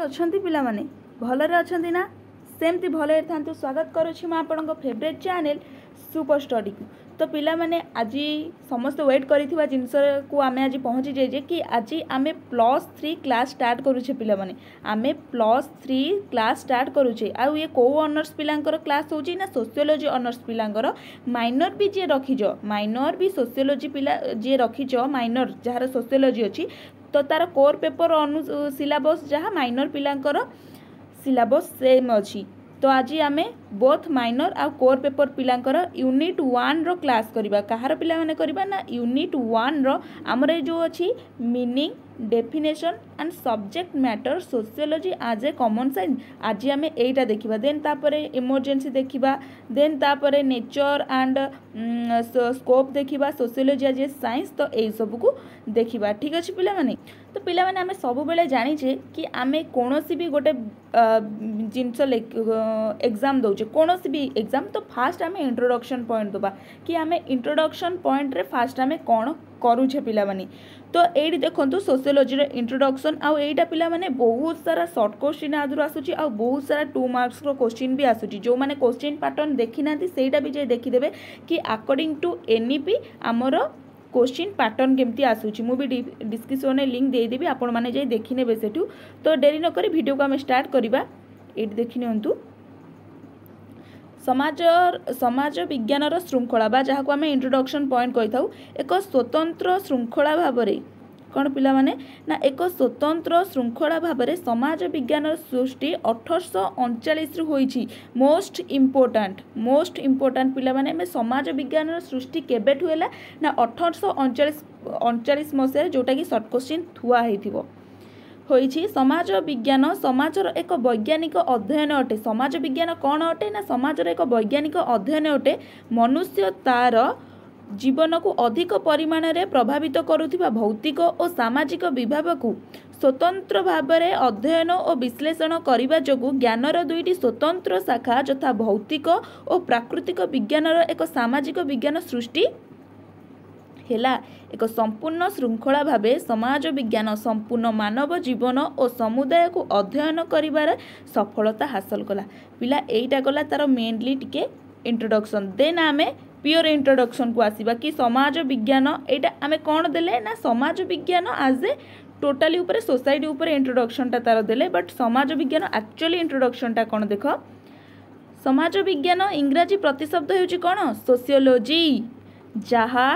अछंती पिला माने भलरे अछंती ना सेमती भले थांतु स्वागत करुछि मैं आपन फेवरेट चैनल सुपर स्टडी को। तो पिला माने आज समस्त वेट करिथिबा जिंस को आमे आज पहुंची जे कि आज आमे +3 क्लास स्टार्ट करूछे पिला माने आमे +3 क्लास स्टार्ट करूछे। आ ये को ऑनर्स पिलांकर क्लास होची ना सोशियोलॉजी ऑनर्स पिलांकर माइनर भी जे रखिजो माइनर भी सोशियोलॉजी पिला जे रखिजो माइनर जहार सोशियोलॉजी अछि तो तार कोर पेपर सिलेबस जहाँ माइनर पिलांकर सिलेबस सेम अच्छी। तो आज आमे बोथ माइनर आ कोर पेपर पिलांकर यूनिट 1 रो क्लास करबा। कहार पिला माने करबा ना यूनिट 1 रो हमरे जो अछि meaning definition and subject matter sociology आज ए कॉमन साइंस आज आमे एटा देखिबा। देन तापरे इमरजेंसी देखिबा, देन तापरे नेचर एंड स्कोप देखिबा, सोशियोलॉजी आज साइंस। तो एई सब को देखिबा। ठीक अछि पिला माने। तो पिला माने आमे सब बेले जानि छे कि आमे कोनोसी भी गोटे जिनस एग्जाम दउचे कोनोसी भी एग्जाम तो फास्ट आमे इंट्रोडक्शन पॉइंट दबा कि आमे इंट्रोडक्शन पॉइंट रे फास्ट आमे कोन करूछे पिला माने। तो एडी देखंतु सोशियोलॉजी रे इंट्रोडक्शन आ एटा पिला माने बहुत सारा शॉर्ट क्वेश्चन आदर आसुची आ बहुत सारा 2 मार्क्स रो क्वेश्चन भी आसुची। जो माने क्वेश्चन पैटर्न देखि नाथि सेटा भी जे देखि देबे कि अकॉर्डिंग टू एनईपी हमरो क्वेश्चन पैटर्न केमती आसुची। मु भी डिस्क्रिप्शन में लिंक दे देबी आपण माने जे देखि नेबे सेठू। तो देरी न करी वीडियो को हम स्टार्ट करिबा। एटी देखि नियंतु समाज विज्ञान श्रृंखला बा जहाँ को आम इंट्रोडक्शन पॉइंट कही था एक स्वतंत्र श्रृंखला भाव कौन पिला माने ना एक स्वतंत्र श्रृंखला भाव समाज विज्ञान सृष्टि 1839 होईची। मोस्ट इम्पोर्टाट पिला माने समाज विज्ञान सृष्टि केबेठु हैला ना 1839 मसीह जोटा कि शॉर्ट क्वेश्चन थुआ हेथिबो होईची। समाज विज्ञान समाजर एक वैज्ञानिक अध्ययन अटे। समाज विज्ञान कौन अटे ना समाजर एक वैज्ञानिक अध्ययन अटे। मनुष्य तार जीवन को अधिक परिमाण में प्रभावित करुथिबा भौतिक और सामाजिक विभाग को स्वतंत्र भाव में अध्ययन और विश्लेषण करने जोगु ज्ञानर दुईटी स्वतंत्र शाखा यथा भौतिक और प्राकृतिक विज्ञान एक सामाजिक विज्ञान सृष्टि हेला। एक संपूर्ण श्रृंखला भावे समाज विज्ञान संपूर्ण मानव जीवन और समुदाय को अध्ययन करिबार सफलता हासिल कला। पिला एटा गला तार मेनली टिके इंट्रोडक्शन। देन आमे प्योर इंट्रोडक्शन को आसीबा कि समाज विज्ञान एटा आमे कोन देले ना समाज विज्ञान आज ए टोटली ऊपर सोसाइटी ऊपर इंट्रोडक्शन ता तार देले। बट समाज विज्ञान एक्चुअली इंट्रोडक्शन ता कोन देखो। समाज विज्ञान इंग्रजी प्रतिशब्द हेउची कोन सोशियोलॉजी जहा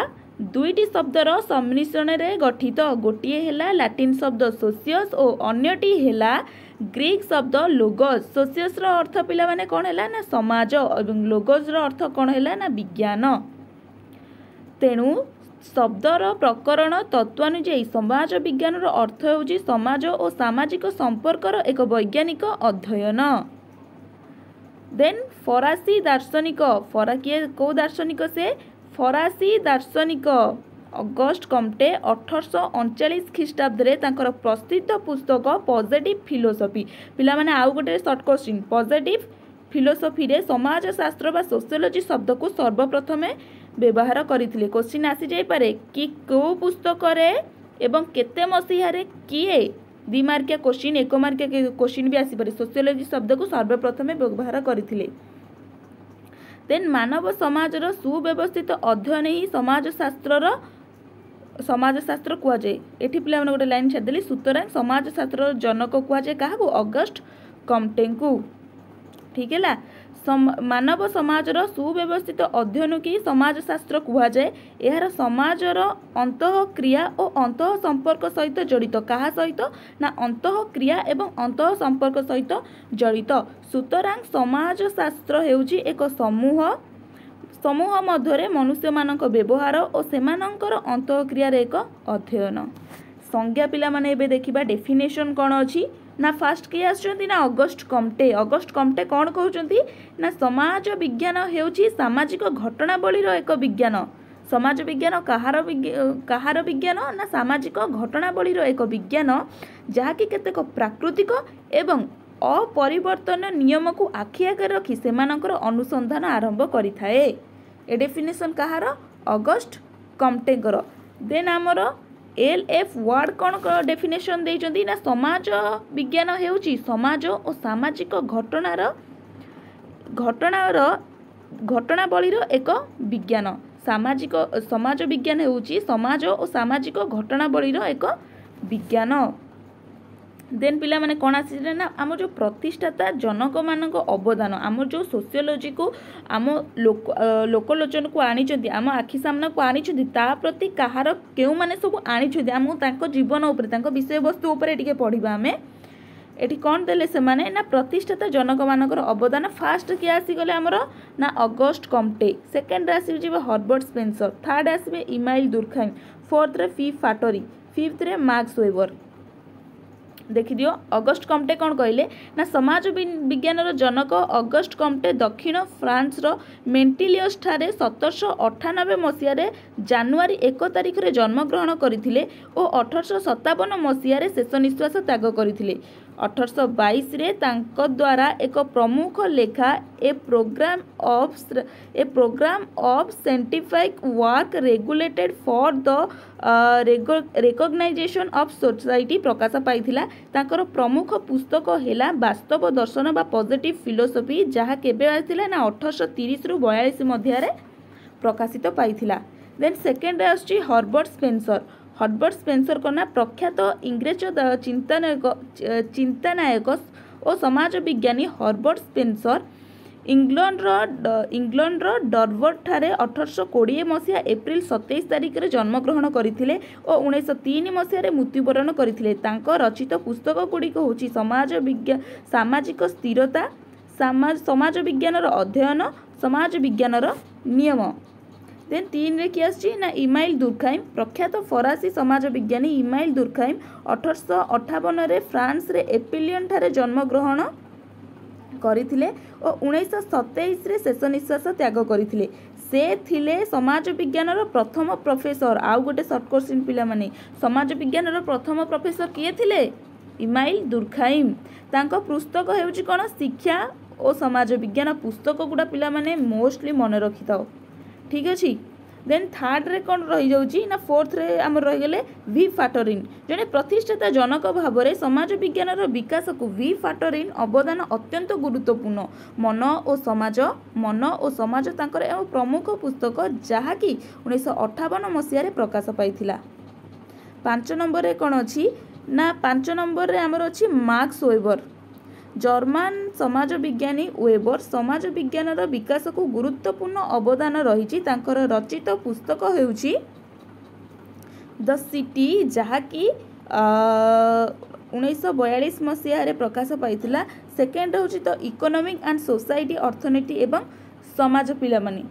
दुईटी शब्दर सम्मिश्रण रे गठित। गोटिए हेला लैटिन शब्द सोसियस और अन्यटी हेला ग्रीक शब्द लोगोस। सोसियस रो अर्थ पिला माने कोन हेला ना समाज और लोगोस रो अर्थ कोन हेला ना विज्ञान। तेणु शब्दर प्रकरण तत्वानुଯାୟୀ समाज विज्ञान रो अर्थ हेउची समाज और सामाजिक संपर्कर एक वैज्ञानिक अध्ययन। देन फरासी दार्शनिक फराकी को दार्शनिक से फरासी दार्शनिक अगस्ट कम्टे 1839 ख्रीष्टाब्द प्रसिद्ध पुस्तक पॉजिटिव फिलोसफी पिला माने आउ गोटे शॉर्ट क्वेश्चन पॉजिटिव फिलोसफी रे समाज शास्त्र बा सोशियोलॉजी शब्द को सर्वप्रथम व्यवहार करथिले। क्वेश्चन आसी जाय पारे कि को पुस्तक रे एवं केते मसीहा रे किए 2 मार्किया क्वेश्चन 1 मार्किया क्वेश्चन भी आसी पारे सोशियोलॉजी शब्द को सर्वप्रथम व्यवहार करथिले। देन मानव समाजर सुव्यवस्थित अध्ययन ही समाजशास्त्र कह जाए। एठी पिला गोटे लाइन छाड़देली सुतरां समाजशास्त्र जनक कह जाए क्या अगस्ट कम्टे को। ठीक है मानव समाजर सुव्यवस्थित अध्ययन की समाजशास्त्र कह जाए। यार समाजर अंतः क्रिया और अंतः संपर्क सहित जड़ित क्या सहित ना अंतः क्रिया एवं अंतः संपर्क सहित जड़ित। सुतरां समाजशास्त्र हेउची एक समूह मध्य मनुष्य मानक व्यवहार और सेमानंकर अंतःक्रिया एक अध्ययन। संज्ञा पिला माने एबे देखिबा डेफिनेशन कौन अच्छी ना फास्ट किए आसुचंती ना अगस्ट कम्टे कौन कहउचंती ना समाज विज्ञान हेउची सामाजिक घटनावली एक विज्ञान। समाज विज्ञान कहार विज्ञान ना सामाजिक घटनावली एक विज्ञान जहाँकि केतेक प्राकृतिक एवं अपरिवर्तन नियम को आखि आगे रखी सेमानकर अनुसंधान आरंभ करिथाए। A definition Kahar August कम्टेकर। Then आमर LF वार्ड कौन डेफिनेशन देइचंदी ना समाज विज्ञान हेउची समाज और सामाजिक घटनावलीर एक विज्ञान। सामाजिक समाज विज्ञान हेउची समाज और सामाजिक घटनावलीर एक विज्ञान। देन पिला माने कौन आसी ना आम जो प्रतिष्ठाता जनक मान अवदान आम जो सोशियोलोजी को आम लोकलोचन को आनी आम आखि सामना को आनी प्रति कहार केउ माने सब आनी आम जीवन उपर विषय वस्तु उपर टिके पढ़िबा आमे एठी कौन देले से माने ना प्रतिष्ठाता जनक मानकर अवदान। फास्ट किए आसीगले आमर ना अगस्ट कम्टे, सेकेंड आसी हर्बर्ट स्पेंसर, थर्ड आसबे इमाइल दुर्खाइम, फोर्थ रे फी फाटरी, फिफ्थ रे मार्क्स वेबर। देखि दियो अगस्ट कम्टे कौन कहले ना समाज विज्ञान जनक अगस्ट कम्टे दक्षिण फ्रांस रो मेंटिलियस ठारे 1798 मसीह जानुआरी 1 तारिख रे जन्म ग्रहण करथिले और 1857 मसीह शेष निश्वास त्याग करथिले। 1822 रे तांको द्वारा एक प्रमुख लेखा a programme of scientific work regulated for the recognisation of society प्रकाश पाइथिला। तांकर प्रमुख पुस्तक हेला वास्तव दर्शन बा पॉजिटिव फिलोसफी जहाँ केबे आइथिला ना 1830 रु 42 मध्य प्रकाशित पाइथिला। देन सेकेंड आछि हर्बर्ट स्पेंसर। हर्बर्ट स्पेंसर को ना प्रख्यात इंग्रेज चिंतानायक और समाज विज्ञानी हर्बर्ट स्पेंसर इंग्लैंड डरबर्ट ठारे 1820 मसीहा एप्रिल 27 तारिख रे जन्म ग्रहण करथिले और 1903 मसीहा मृत्युवरण करथिले। तांको रचित पुस्तक गुड़िक होची सामाजिक स्थिरता, समाज विज्ञानर अध्ययन, समाज विज्ञानर नियम। देन 3 रे कि आछि ना इमाइल दुर्खाइम, प्रख्यात फरासी समाज विज्ञानी इमाइल दुर्खाइम 1858 रे फ्रांस रे एपिलियन ठारे जन्म ग्रहण करथिले और 1927 रे शेष निश्वास त्याग करथिले। से थिले समाज विज्ञानर प्रथम प्रोफेसर। आउ गोटे शॉर्ट क्वेश्चन पिला माने समाज विज्ञानर प्रथम प्रोफेसर किए थिले? इमाइल दुर्खाइम। तांको पुस्तक हेउची कोन शिक्षा और समाज विज्ञान पुस्तक गुडा पिला माने मोस्टली मन रखि थाओ, ठीक अछि। देन थर्ड रे कौन रही जाउची ना फोर्थ रे आमर रही गले वी फाटरिन। जने प्रतिष्ठाता जनक भावरे समाज विज्ञानर विकास को वी फाटरिन अवदान अत्यंत गुरुत्वपूर्ण। मन और समाज तांकर एवं प्रमुख पुस्तक जहाँकि 1958 मसीह प्रकाश पाइथिला। 5 नंबर रे कौन अछि ना 5 नंबर रे आमर अछि मार्क्स वेबर। जर्मान समाज विज्ञानी वेबर समाज विज्ञानर विकास को गुरुत्वपूर्ण अवदान रही। तांकर रचित पुस्तक हेउची द सिटी जहाँकि 1942 मसीह प्रकाश पाइथिला। सेकेंड होची द इकोनॉमिक एंड सोसाइटी अर्थनीति एवं समाज। पिला माने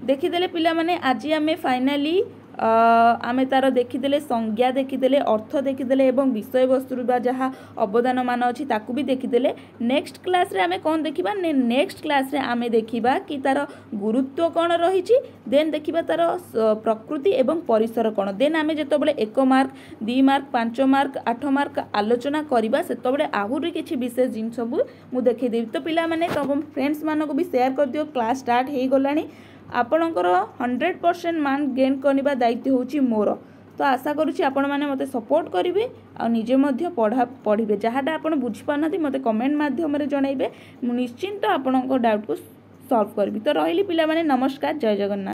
देखिदेले पिला माने आज आमे फाइनाली आमे तार देखिदेले संज्ञा देखिदेले अर्थ देखिदेले एवं विषय वस्तु बा जहाँ अवदान मान अच्छी ताकू भी देखिदेले। नेक्स्ट क्लास रे आमे कौन देखिबा नेक्स्ट क्लास रे आमे देखिबा कि तार गुरुत्व कौन रही। देन देखिबा तार प्रकृति एवं परिसर कौन। देन आमे जेतबेले 1 मार्क 2 मार्क 5 मार्क 8 मार्क आलोचना करबा सेतबेले आहुरी किछि विशेष जिन सब मु देखै देबी। तो पिला माने तब फ्रेंड्स मानको भी शेयर कर दियो। क्लास स्टार्ट हे गलानी आपणकर 100% मार्क गेन करने दायित्व होची मोर। तो आशा करुँची आपण मैंने मते सपोर्ट करेंगे आ निजे मध्य पढ़े जहाँटा आप बुझी पारना मते कमेंट माध्यम जनइबे। निश्चिंत आपण डाउट को सॉल्व करी। तो रही पिला माने नमस्कार, जय जगन्नाथ।